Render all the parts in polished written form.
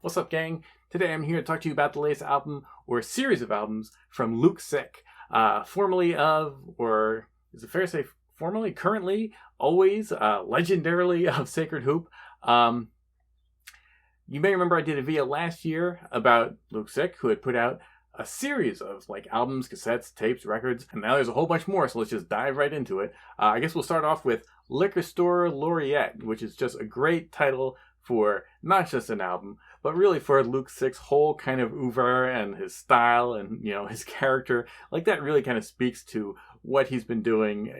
What's up, gang? Today I'm here to talk to you about the latest album, or series of albums, from Luke Sick. Formerly of, or is it fair to say formerly, currently, always, legendarily of Sacred Hoop. You may remember I did a video last year about Luke Sick, who had put out a series of albums, cassettes, tapes, records, and now there's a whole bunch more, so let's just dive right into it. I guess we'll start off with Liquor Store Laureate, which is just a great title for not just an album, but really for Luke Sick's whole kind of oeuvre and his style and, his character. That really kind of speaks to what he's been doing,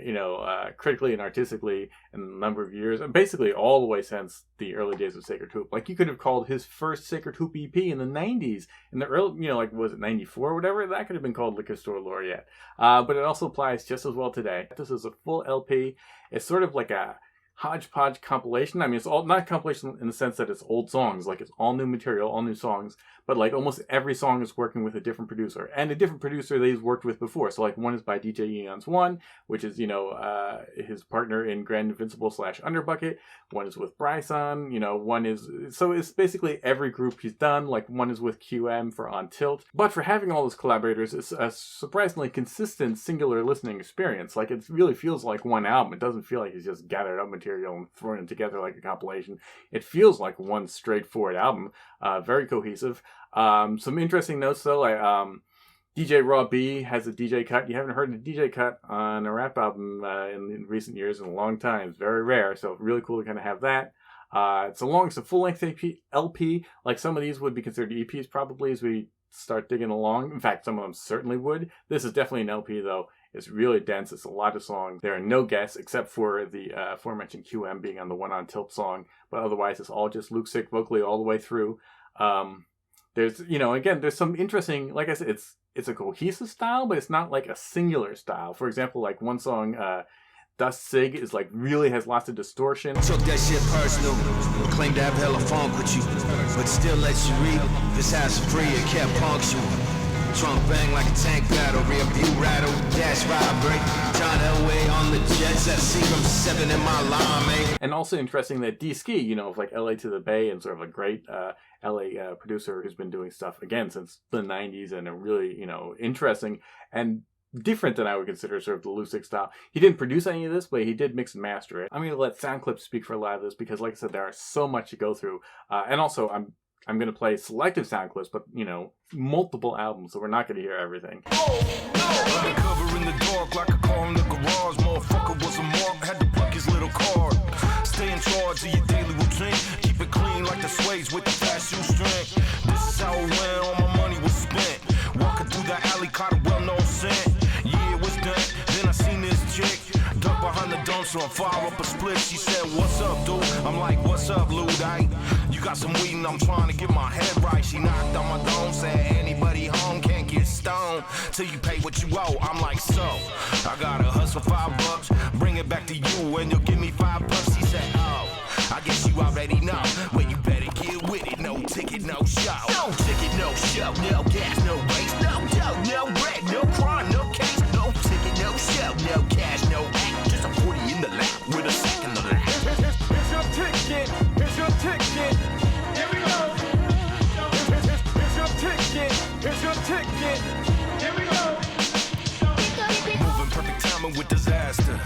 critically and artistically in a number of years, and basically all the way since the early days of Sacred Hoop. You could have called his first Sacred Hoop EP in the 90s, in the early, was it 94 or whatever? That could have been called Liquor Store Laureate. But it also applies just as well today. This is a full LP. It's sort of like a hodgepodge compilation. I mean, it's all not a compilation in the sense that it's old songs, it's all new material, all new songs, but almost every song is working with a different producer, and a different producer that he's worked with before. So one is by DJ Eon's One, which is his partner in Grand Invincible / Underbucket. One is with Bryson. One is, so it's basically every group he's done. One is with QM for On Tilt. But for having all those collaborators, it's a surprisingly consistent singular listening experience. It really feels like one album. It doesn't feel like he's just gathered up material and thrown it together like a compilation. It feels like one straightforward album, very cohesive. Some interesting notes though, DJ Raw B has a DJ cut. You haven't heard a DJ cut on a rap album in recent years, in a long time. It's very rare, so really cool to kind of have that. It's a full-length LP. Some of these would be considered EPs probably as we start digging along. In fact, some of them certainly would. This is definitely an LP though. It's really dense. It's a lot of songs. There are no guests except for the aforementioned QM being on the One on Tilt song, but otherwise it's all just Luke Sick vocally all the way through. There's, again, there's some interesting, like I said, it's a cohesive style, but it's not a singular style. For example, one song, Dust Sig, is really has lots of distortion. Took that shit personal, claimed to have hella funk with you, but still let you read. This house free, it kept punctual. Trunk bang like a tank battle, rear view rattle, dash vibrate. John Elway on the jets, that Seagram 7 in my line, man. And also interesting that D-Ski, of LA to the Bay, and sort of a great LA producer who's been doing stuff again since the 90s, and a really, interesting and different than I would consider sort of the Luke Sick style. He didn't produce any of this, but he did mix and master it. I'm going to let sound clips speak for a lot of this because, like I said, there are so much to go through. And also, I'm going to play selective sound clips, but, multiple albums, so we're not going to hear everything. Cover in the dark like a car in the garage. Motherfucker was a mark, had to plug his little card. Stay in charge of your daily routine. Keep it clean like the suede with the fast shoe string. This is how it went, all my money was spent. Walking through the alley, caught a well-known scent. Yeah, it was done. Then I seen this chick duck behind the dumpster and fire up a split. She said, "What's up, dude?" I'm like, "What's up, Ludite? You got some weed and I'm trying to get my head right." She knocked on my dome, said, "Anybody home can't get stoned till you pay what you owe." I'm like, "So, I gotta hustle $5, bring it back to you and you'll give me $5." She said, "Oh, I guess you already know. Well, you better get with it. No ticket, no show. No ticket, no show. No gas, no race. No dough, no bread, no crime, no case. No ticket, no show. No cash, no act. Just a 40 in the lap with a second of that." Here's your ticket. Here's your ticket. Here we go. Here's your ticket. Here's your ticket. Here we go. Moving perfect timing with disaster.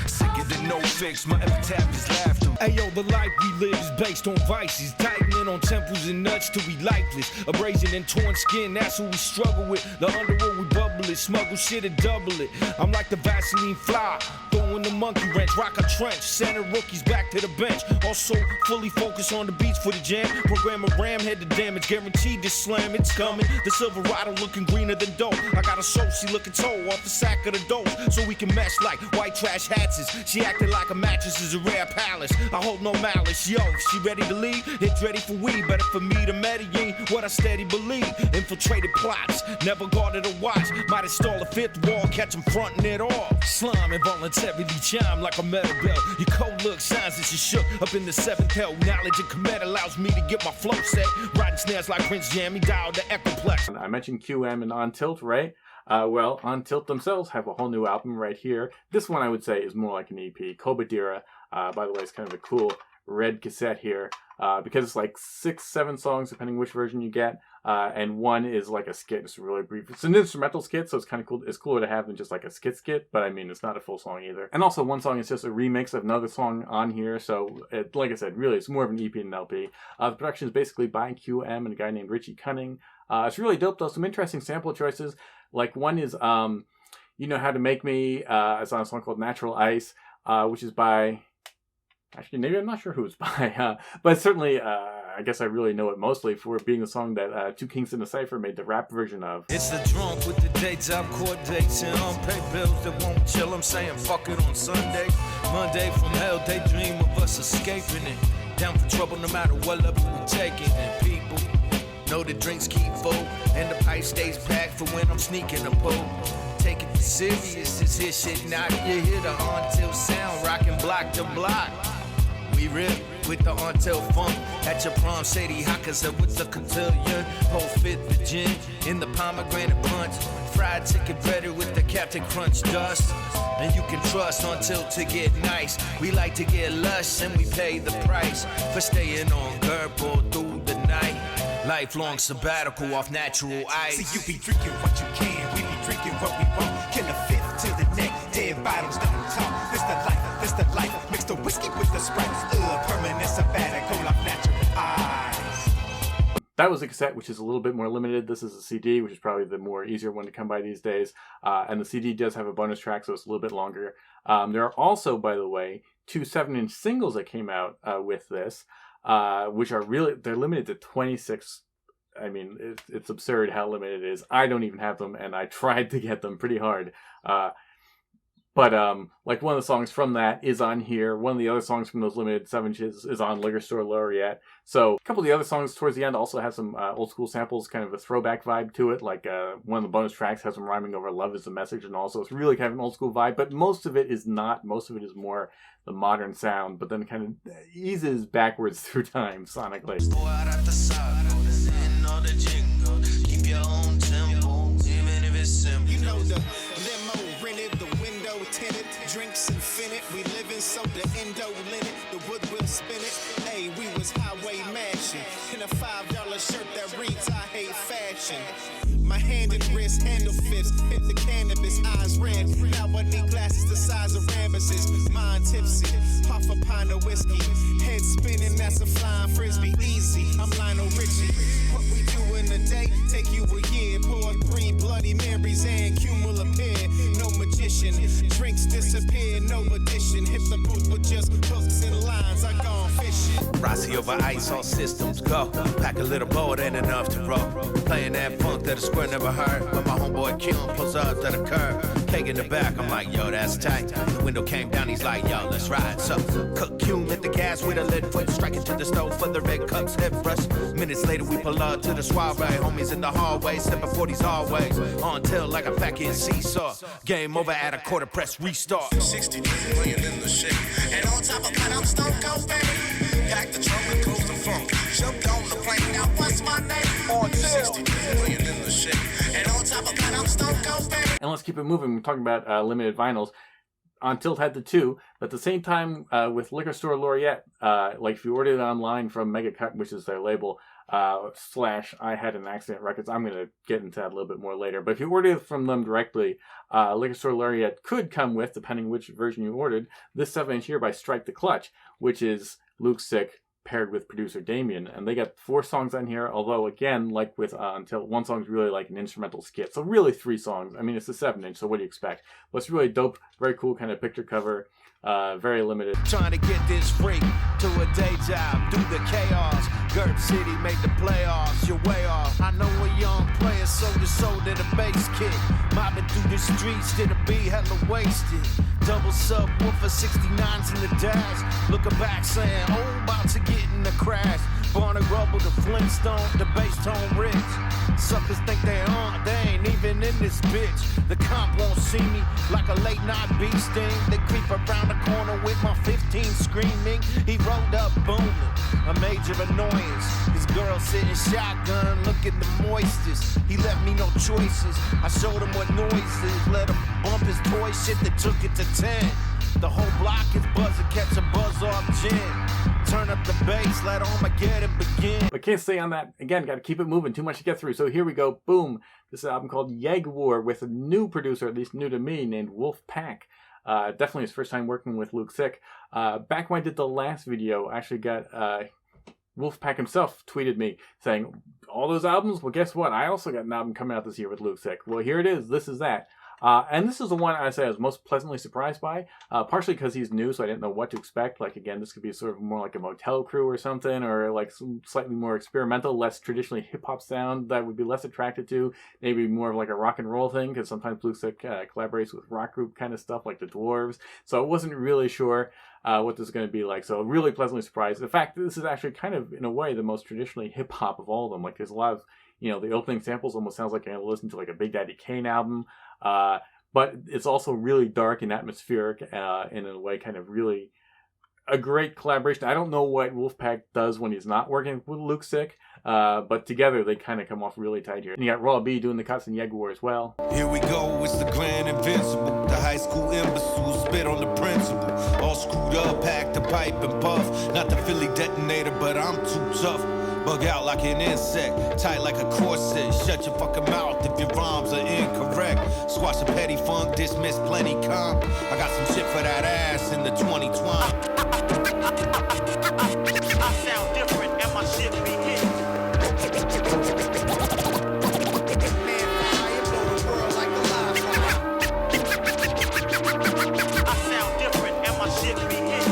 Sicker than no fix, my epitaph is laughter. Ayo, the life we live is based on vices. Tightening on temples and nuts till we lifeless. Abrasion and torn skin, that's what we struggle with. The underworld, we bubble it. Smuggle shit and double it. I'm like the Vaseline fly, throwing the monkey wrench. Rock a trench, center rookies back to the bench. Also, fully focused on the beats for the jam. Program a ram, head to damage. Guaranteed to slam, it's coming. The Silverado looking greener than dope. I got a soap, she looking toe off the sack of the dope. So we can mesh like white trash hats is. She acting like a mattress is a rare palace. I hold no malice, yo, she ready to leave? It's ready for we, better for me to Medellin. What I steady believe, infiltrated plots, never guarded a watch. Might install a fifth wall, catch them fronting it off. Slime involuntarily chime like a metal bell. Your cold look shines as you shook up in the seventh hell. Knowledge and commit allows me to get my flow set. Riding snares like Prince Jammy, dial the Echoplex. I mentioned QM and On Tilt, right? Well, On Tilt themselves have a whole new album right here. This one I would say is more like an EP. Kobadira, by the way, is kind of a cool red cassette here. because it's like 6-7 songs depending which version you get, and one is like a skit. It's really brief. It's an instrumental skit, so it's kind of cool. It's cooler to have than just like a skit, but I mean it's not a full song either. And also one song is just a remix of another song on here, so like I said, really it's more of an EP than an LP. The production is basically by QM and a guy named Richie Cunning. It's really dope though. Some interesting sample choices. Like one is You Know How to Make Me. It's on a song called Natural Ice, which is by, actually maybe I'm not sure who it's by, but certainly I guess I really know it mostly for being the song that Two Kings in a Cypher made the rap version of. It's the drunk with the daytime court dates and unpaid bills that won't chill. I'm saying fuck it on Sunday. Monday from hell, they dream of us escaping it. Down for trouble no matter what level we taking. And people know the drinks keep full and the pipe stays packed for when I'm sneaking a pool. Take it serious, this here shit not. You hear the on-till sound, rockin' block to block. We rip with the on-till funk at your prom, shady hockers with the cotillion. Whole fifth the gin in the pomegranate punch. Fried chicken breaded with the Captain Crunch dust. And you can trust until to get nice. We like to get lush and we pay the price for staying on Gerbil through the night. Lifelong sabbatical off natural ice. See, you be drinking what you can, we be drinking what we want. Kill a fifth to the neck, dead bottoms don't talk. This the life, mix the whiskey with the Sprite. Permanent sabbatical off natural ice. That was a cassette, which is a little bit more limited. This is a CD, which is probably the more easier one to come by these days. And the CD does have a bonus track, so it's a little bit longer. There are also, by the way, 2 7-inch singles that came out with this, which are really, they're limited to 26. I mean, it's absurd how limited it is. I don't even have them, and I tried to get them pretty hard. But like one of the songs from that is on here. One of the other songs from those limited 7 inches is on Liquor Store Laureate. So a couple of the other songs towards the end also have some old school samples, kind of a throwback vibe to it. Like one of the bonus tracks has some rhyming over "Love is the Message," and also it's really kind of an old school vibe. But most of it is not. Most of it is more the modern sound, but then kind of eases backwards through time sonically. Keep your own tempo, even if it's simple. You know the limo rented, the window tinted, drinks infinite. We living so the endo linen, the wood will spin it. Hey, we was highway mashing in a $5 shirt that reads I hate fashion. My hand and wrist handle fists, hit the cannabis, eyes red. Now I need glasses the size of Rambuses. Mind tipsy, half a pint of whiskey. Head spinning, that's a flying frisbee. Easy, I'm Lionel Richie. What we do in a day, take you a year. Pour 3 Bloody Marys and cumul appear. No magician, drinks disappear, no addition. Hit the booth with just hooks and lines, I gone fishing. Rossi over ice, all systems go. Pack a little boat, ain't enough to roll. Playing that funk that a square never heard. When my homeboy Q pulls up to the curb. Keg in the back, I'm like, yo, that's tight. The window came down, he's like, yo, let's ride. So, cook Q, hit the gas with a lit foot. Strike it to the stove for the red cups, head brush. Minutes later, we pull up to the soiree. Homies in the hallway, stepping 40s hallways. On till like a fat kid seesaw. Game over at a quarter press restart. 60 million in the shit. And on top of that, I'm stone cold, baby. Pack the trunk and close the funk. Jumped on the plane, now what's my name? On 60 million in the shit. And on top of that, I'm stone cold, baby. And let's keep it moving. We're talking about limited vinyls. On Tilt had the 2, but at the same time with Liquor Store Laureate, like if you ordered it online from Mega Cut, which is their label, / I Had an Accident Records. I'm going to get into that a little bit more later. But if you order it from them directly, Liquor Store Laureate could come with, depending which version you ordered, this 7-inch here by Strike the Clutch, which is Luke Sick paired with producer Damien. And they got 4 songs on here, although again, like with Until, one song's really like an instrumental skit. So really 3 songs. I mean, it's a 7-inch, so what do you expect? But it's really dope, very cool kind of picture cover. Very limited. Trying to get this freak to a day job through the chaos. Gerb City made the playoffs, you're way off. I know a young player sold his soul to the bass kick. Mobbing through the streets to the beat, hella wasted. Double subwoofer 69s in the dash. Looking back saying, oh, about to get in the crash. Born and rubble, the Flintstone, the bass tone rich. Suckers think they on, they ain't even in this bitch. The comp won't see me like a late night bee sting. They creep around the corner with my 15 screaming. He rolled up booming, a major annoyance. His girl sitting shotgun, looking the moistest. He left me no choices. I showed him what noise is. Let him bump his toy shit that took it to 10. The whole block is buzzing, catch a buzz off gin. Turn up the bass, let Armageddon begin. But can't stay on that. Again, got to keep it moving. Too much to get through. So here we go. Boom. This is an album called Jaguar with a new producer, at least new to me, named Wolfpack. Definitely his first time working with Luke Sick. Back when I did the last video, I actually got Wolfpack himself tweeted me saying, all those albums? Well, guess what? I also got an album coming out this year with Luke Sick. Well, here it is. This is that. And this is the one I say I was most pleasantly surprised by, partially because he's new, so I didn't know what to expect. Like, again, this could be sort of more like a Motel Crew or something, or like some slightly more experimental, less traditionally hip-hop sound that I would be less attracted to. Maybe more of like a rock and roll thing, because sometimes Luke Sick collaborates with rock group kind of stuff, like the Dwarves. So I wasn't really sure what this is going to be like. So really pleasantly surprised. In fact, this is actually kind of, in a way, the most traditionally hip-hop of all of them. Like, there's a lot of, you know, the opening samples almost sounds like I listen to like a Big Daddy Kane album. But it's also really dark and atmospheric, and in a way kind of really a great collaboration. I don't know what Wolfpack does when he's not working with Luke Sick, but together they kind of come off really tight here. And you got Raw B doing the cuts in Jaguar as well. Here we go, it's the grand invincible. The high school imbeciles spit on the principal. All screwed up, packed the pipe and puff. Not the Philly detonator, but I'm too tough. Bug out like an insect, tight like a corset. Shut your fucking mouth if your rhymes are incorrect. Squash a petty funk, dismiss plenty comp. I got some shit for that ass in the 2020. I sound different and my shit be hit. Man, fire blow the world like a live wire. I sound different and my shit be hit.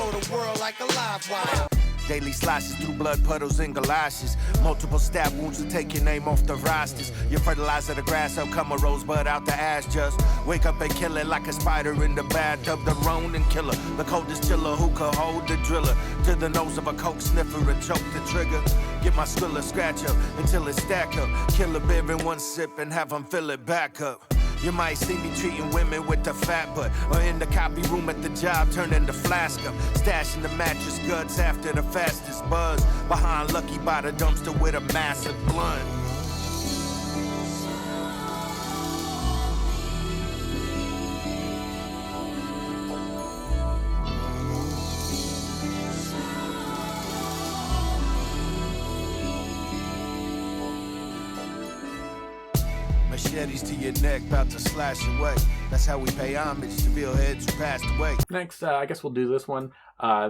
The world like a live wire. Daily slashes through blood puddles and galoshes. Multiple stab wounds to take your name off the rosters. You fertilizer the grass up, come a rosebud out the ash. Just wake up and kill it like a spider in the bathtub. The Ronin killer, the coldest chiller who could hold the driller to the nose of a coke sniffer and choke the trigger. Get my skrilla scratch up until it stack up. Kill a beer in one sip and have them fill it back up. You might see me treating women with the fat butt, or in the copy room at the job turning the flask up, stashing the mattress guts after the fastest buzz, behind Lucky by the dumpster with a massive blunt. Machetes to your neck, about to slash away. That's how we pay homage to Bill heads who passed away. Next, I guess we'll do this one.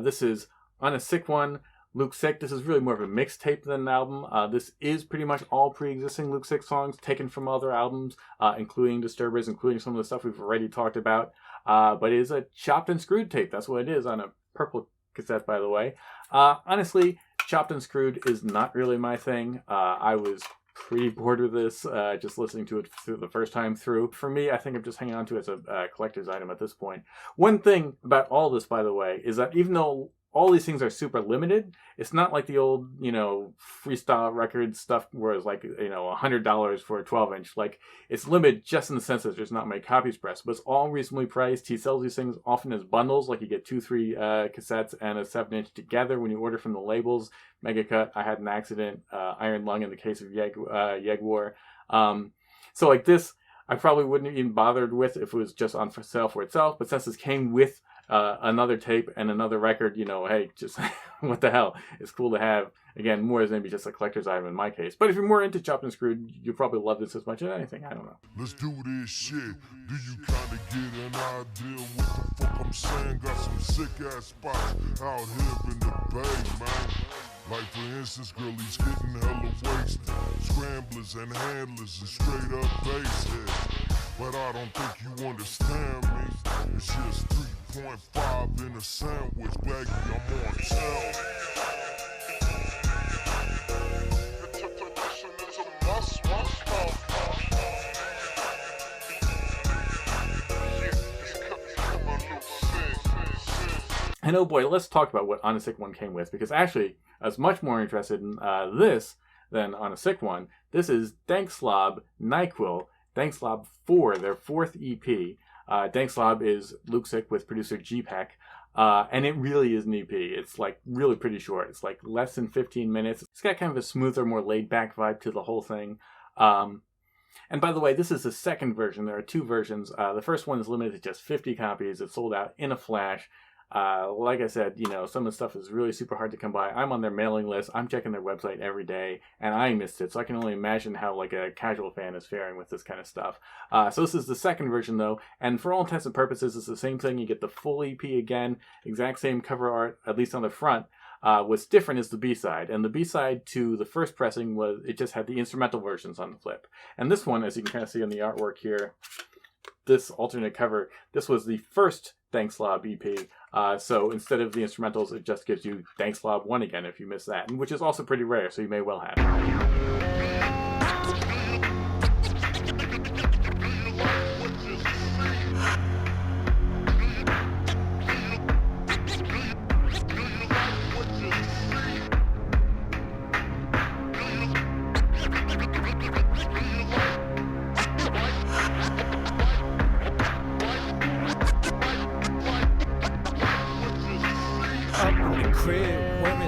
This is On a Sick One, Luke Sick. This is really more of a mixtape than an album. This is pretty much all pre-existing Luke Sick songs taken from other albums, including Disturbers, including some of the stuff we've already talked about. But it is a chopped and screwed tape. That's what it is, on a purple cassette, by the way. Honestly, chopped and screwed is not really my thing. I was pretty bored with this, just listening to it through the first time through. For me, I think I'm just hanging on to it as a collector's item at this point. One thing about all this, by the way, is that even though all these things are super limited, it's not like the old, you know, freestyle record stuff where it's like, you know, $100 for a 12-inch. Like, it's limited just in the sense that there's not many copies pressed, but it's all reasonably priced. He sells these things often as bundles, like you get 2-3 cassettes and a 7-inch together when you order from the labels. Mega Cut, I Had an Accident, Iron Lung in the case of Jaguar. So like this, I probably wouldn't have even bothered with if it was just on for sale for itself, but since this came with another tape and another record, you know, hey, just what the hell? It's cool to have, again, more as maybe just a collector's item in my case. But if you're more into chopped and screwed, you'll probably love this as much as anything. I don't know. Let's do this shit. Do you kinda get an idea what the fuck I'm saying? Got some sick ass spots out here in the bay, man. Like for instance, girlies getting hella wasted. Scramblers and handlers and straight up bassheads. But I don't think you understand me. It's just 3.5 in a sandwich, baggy, I'm on town. And oh boy, let's talk about what On a Sick One came with, because actually I was much more interested in this than On a Sick One. This is Dankslob NyQuil, Dankslob 4, their 4th EP. Dankslob is Luke Sick with producer G-Pack, and it really is an EP. It's like really pretty short. It's like less than 15 minutes. It's got kind of a smoother, more laid-back vibe to the whole thing. And by the way, this is the second version. There are two versions. The first one is limited to just 50 copies. It's sold out in a flash. Like I said, you know, some of the stuff is really super hard to come by. I'm on their mailing list. I'm checking their website every day, and I missed it. So I can only imagine how like a casual fan is faring with this kind of stuff. So this is the second version though, and for all intents and purposes, it's the same thing. You get the full EP again, exact same cover art, at least on the front. What's different is the B-side, and the B-side to the first pressing was it just had the instrumental versions on the flip. And this one, as you can kind of see on the artwork here, this alternate cover, this was the first Dankslob EP. So instead of the instrumentals, it just gives you Dankslob 1 again if you miss that, which is also pretty rare, so you may well have it.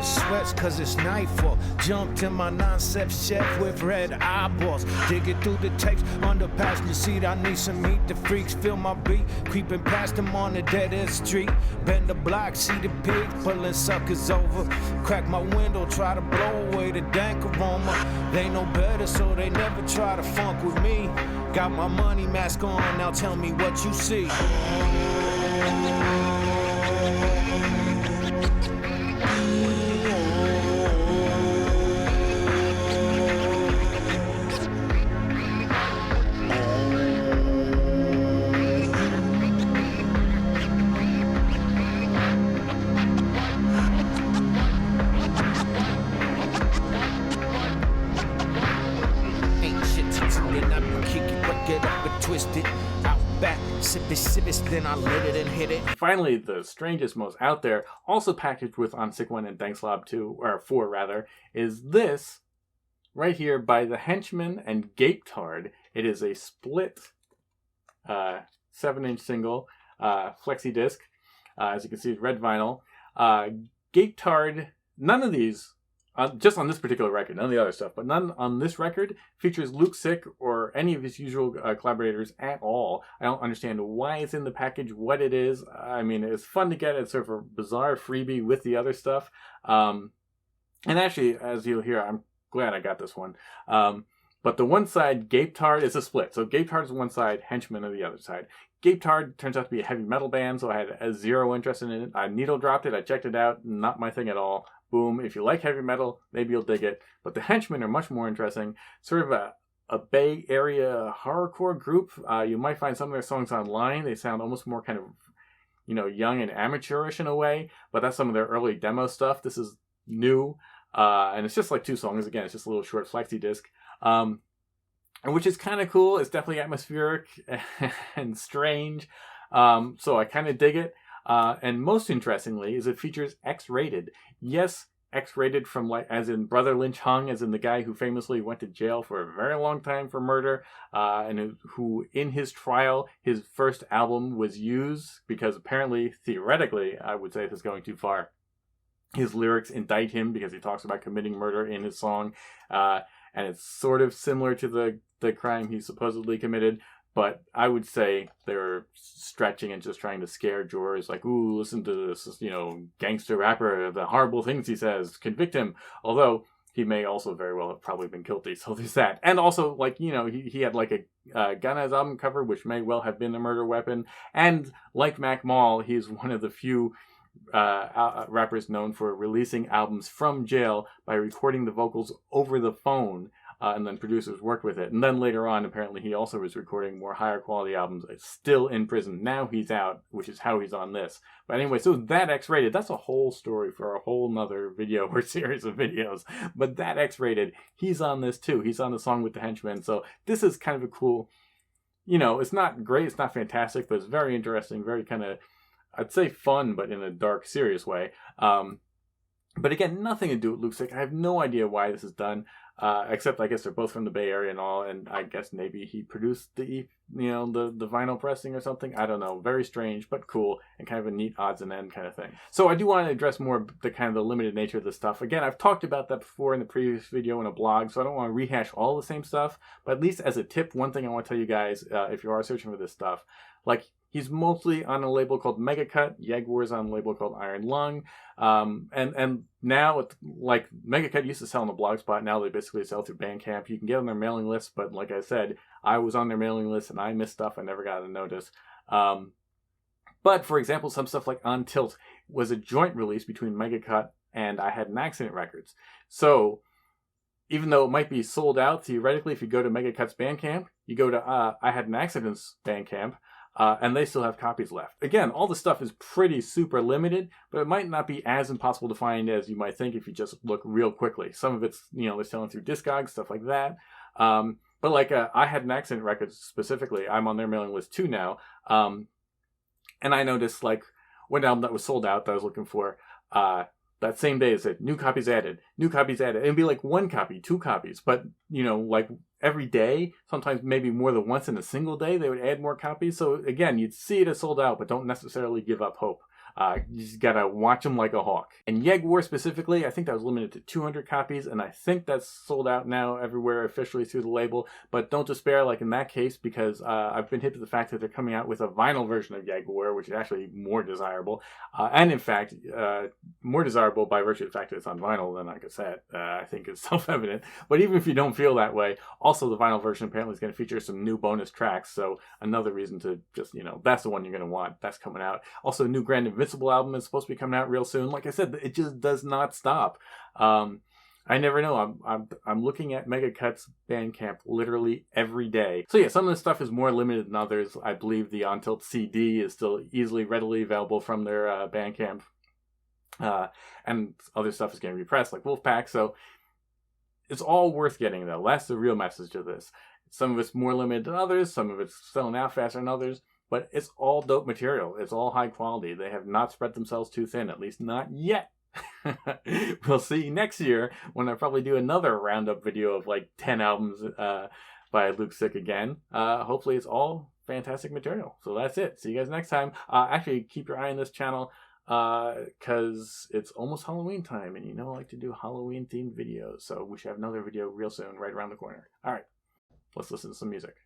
Sweats cause it's nightfall. Jumped in my non-sep chef with red eyeballs. Digging through the tapes on the passenger seat. I need some meat. The freaks feel my beat. Creeping past them on the dead end street. Bend the block, see the pigs pulling suckers over. Crack my window, try to blow away the dank aroma. They know better, so they never try to funk with me. Got my money mask on, now tell me what you see. Then I lit it and hit it. Finally, the strangest, most out there, also packaged with On Sick One and Dankslob 2, or 4 rather, is this right here by the Henchman and Gatetard. It is a split 7-inch single flexi disc. As you can see, it's red vinyl. Gatetard, none of these, just on this particular record, none of the other stuff, but none on this record features Luke Sick or any of his usual collaborators at all. I don't understand why it's in the package, what it is. I mean, it's fun to get. It's sort of a bizarre freebie with the other stuff. And actually, as you'll hear, I'm glad I got this one. But the one side, Gatetard, is a split. So Gatetard is one side, Henchman on the other side. Gatetard turns out to be a heavy metal band, so I had zero interest in it. I needle dropped it, I checked it out, not my thing at all. Boom, if you like heavy metal, maybe you'll dig it. But the Henchmen are much more interesting. Sort of a Bay Area horrorcore group. You might find some of their songs online. They sound almost more kind of, you know, young and amateurish in a way. But that's some of their early demo stuff. This is new. And it's just like 2 songs. Again, it's just a little short flexi disc. And which is kind of cool. It's definitely atmospheric and strange. So I kind of dig it. And most interestingly is it features X-rated. Yes, X-rated from like, as in Brother Lynch Hung, as in the guy who famously went to jail for a very long time for murder, and who in his trial, his first album was used because apparently, theoretically, I would say this is going too far. His lyrics indict him because he talks about committing murder in his song, and it's sort of similar to the crime he supposedly committed. But I would say they're stretching and just trying to scare jurors, like, ooh, listen to this, you know, gangster rapper, the horrible things he says, convict him. Although he may also very well have probably been guilty, so there's that. And also, like, you know, he had like a gun as album cover, which may well have been a murder weapon. And like Mac Mall, he's one of the few rappers known for releasing albums from jail by recording the vocals over the phone. And then producers worked with it. And then later on, apparently, he also was recording more higher quality albums. It's still in prison. Now he's out, which is how he's on this. But anyway, so that X-rated, that's a whole story for a whole nother video or series of videos. But that X-rated, he's on this too. He's on the song with the Henchmen. So this is kind of a cool, you know, it's not great, it's not fantastic, but it's very interesting, very kind of, I'd say fun, but in a dark, serious way. But again, nothing to do with Luke Sick. I have no idea why this is done, except I guess they're both from the Bay Area and all, and I guess maybe he produced the the vinyl pressing or something. I don't know. Very strange, but cool, and kind of a neat odds and end kind of thing. So I do want to address more the kind of the limited nature of this stuff. Again, I've talked about that before in the previous video in a blog, so I don't want to rehash all the same stuff. But at least as a tip, one thing I want to tell you guys, if you are searching for this stuff, like, he's mostly on a label called Mega Cut. Jaguar's on a label called Iron Lung. And now, like, Mega Cut used to sell on the Blogspot. Now they basically sell through Bandcamp. You can get on their mailing list, but like I said, I was on their mailing list and I missed stuff. I never got a notice. But for example, some stuff like On Tilt was a joint release between Mega Cut and I Had an Accident Records. So even though it might be sold out, theoretically, if you go to Mega Cut's Bandcamp, you go to I Had an Accident's Bandcamp, and they still have copies left. Again, all the stuff is pretty super limited, but it might not be as impossible to find as you might think if you just look real quickly. Some of it's, they're selling through Discogs, stuff like that. But like I Had an Accident Records specifically, I'm on their mailing list too now. And I noticed, like, one album that was sold out that I was looking for, that same day it said, new copies added, new copies added. It'd be like 1 copy, 2 copies. But, like every day, sometimes maybe more than once in a single day, they would add more copies. So again, you'd see it as sold out, but don't necessarily give up hope. You just gotta watch them like a hawk. And Jaguar specifically, I think that was limited to 200 copies, and I think that's sold out now everywhere officially through the label. But don't despair, like in that case, because I've been hit with the fact that they're coming out with a vinyl version of Jaguar, which is actually more desirable. And in fact, more desirable by virtue of the fact that it's on vinyl than on cassette. I think it's self-evident. But even if you don't feel that way, also the vinyl version apparently is going to feature some new bonus tracks. So another reason to just, that's the one you're going to want. That's coming out. Also, a new Grand Invincible album is supposed to be coming out real soon. Like I said, it just does not stop. I never know. I'm looking at Mega Cut's Bandcamp literally every day. So yeah, some of this stuff is more limited than others. I believe the On Tilt CD is still readily available from their Bandcamp. And other stuff is getting repressed, like Wolfpack. So it's all worth getting, though. That's the real message of this. Some of it's more limited than others. Some of it's selling out faster than others. But it's all dope material. It's all high quality. They have not spread themselves too thin, at least not yet. We'll see next year when I probably do another roundup video of like 10 albums by Luke Sick again. Hopefully it's all fantastic material. So that's it. See you guys next time. Actually, keep your eye on this channel because it's almost Halloween time, and I like to do Halloween themed videos. So we should have another video real soon, right around the corner. All right, let's listen to some music.